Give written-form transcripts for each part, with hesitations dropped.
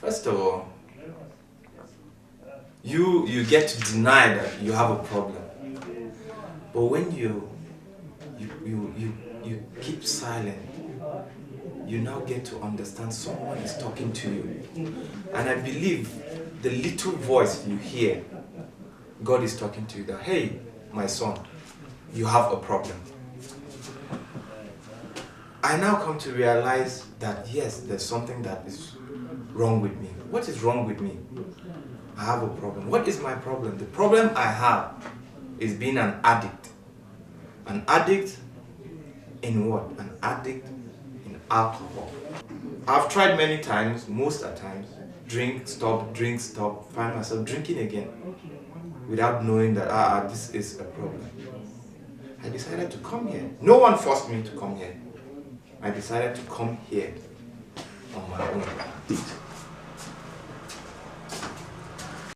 First of all, you get to deny that you have a problem. But when you keep silent, you now get to understand someone is talking to you. And I believe the little voice you hear, God is talking to you that, hey, my son, you have a problem. I now come to realize that yes, there's something that is wrong with me. What is wrong with me? I have a problem. What is my problem? The problem I have is being an addict. An addict in what? An addict in alcohol. I've tried many times, most of the times, drink, stop, find myself drinking again without knowing that this is a problem. I decided to come here. No one forced me to come here. I decided to come here on my own.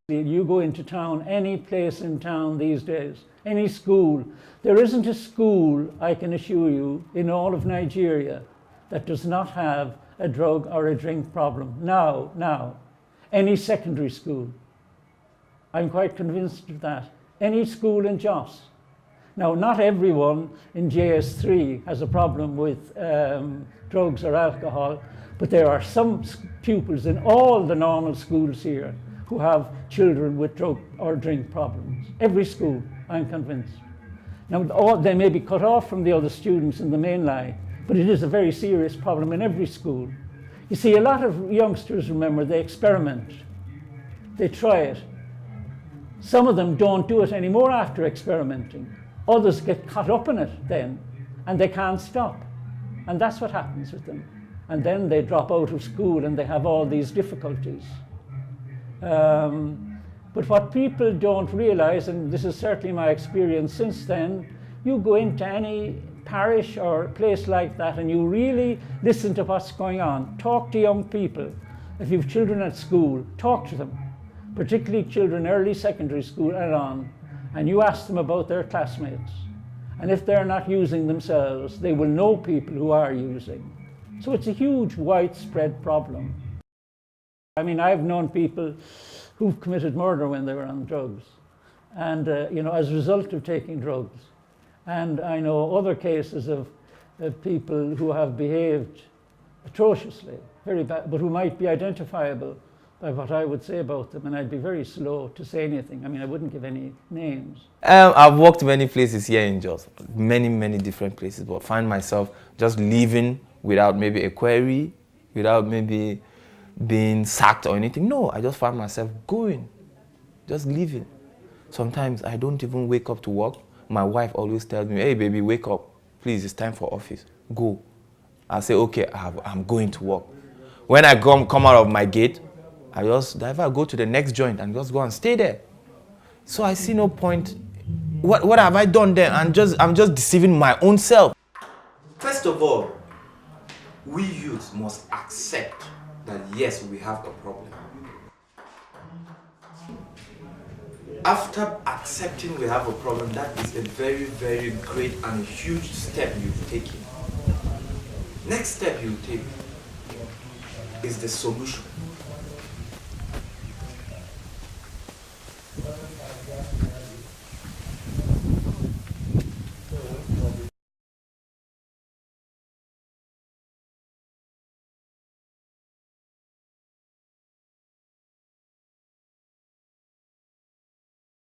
You go into town, any place in town these days, any school, there isn't a school, I can assure you, in all of Nigeria that does not have a drug or a drink problem. Now, any secondary school. I'm quite convinced of that. Any school in Jos. Now, not everyone in JS3 has a problem with drugs or alcohol, but there are some pupils in all the normal schools here who have children with drug or drink problems. Every school, I'm convinced. Now, they may be cut off from the other students in the main line, but it is a very serious problem in every school. You see, a lot of youngsters, remember, they experiment. They try it. Some of them don't do it anymore after experimenting. Others get caught up in it then, and they can't stop. And that's what happens with them. And then they drop out of school and they have all these difficulties. But what people don't realize, and this is certainly my experience since then, you go into any parish or place like that and you really listen to what's going on. Talk to young people. If you have children at school, talk to them, particularly children early secondary school and on, and you ask them about their classmates. And if they're not using themselves, they will know people who are using. So it's a huge, widespread problem. I mean, I've known people who've committed murder when they were on drugs, and as a result of taking drugs. And I know other cases of people who have behaved atrociously, very bad, but who might be identifiable by what I would say about them, and I'd be very slow to say anything. I mean, I wouldn't give any names. I've walked many places here in Jos, many different places, but find myself just leaving without maybe a query, without maybe being sacked or anything. No, I just find myself going, just leaving. Sometimes I don't even wake up to work. My wife always tells me, hey baby, wake up, please, it's time for office, go. I say, okay, I'm going to work. When I come out of my gate, I just go to the next joint and just go and stay there. So I see no point. What have I done there? I'm just deceiving my own self. First of all, we youths must accept that yes, we have a problem. After accepting we have a problem, that is a very great and huge step you've taken. Next step you take is the solution.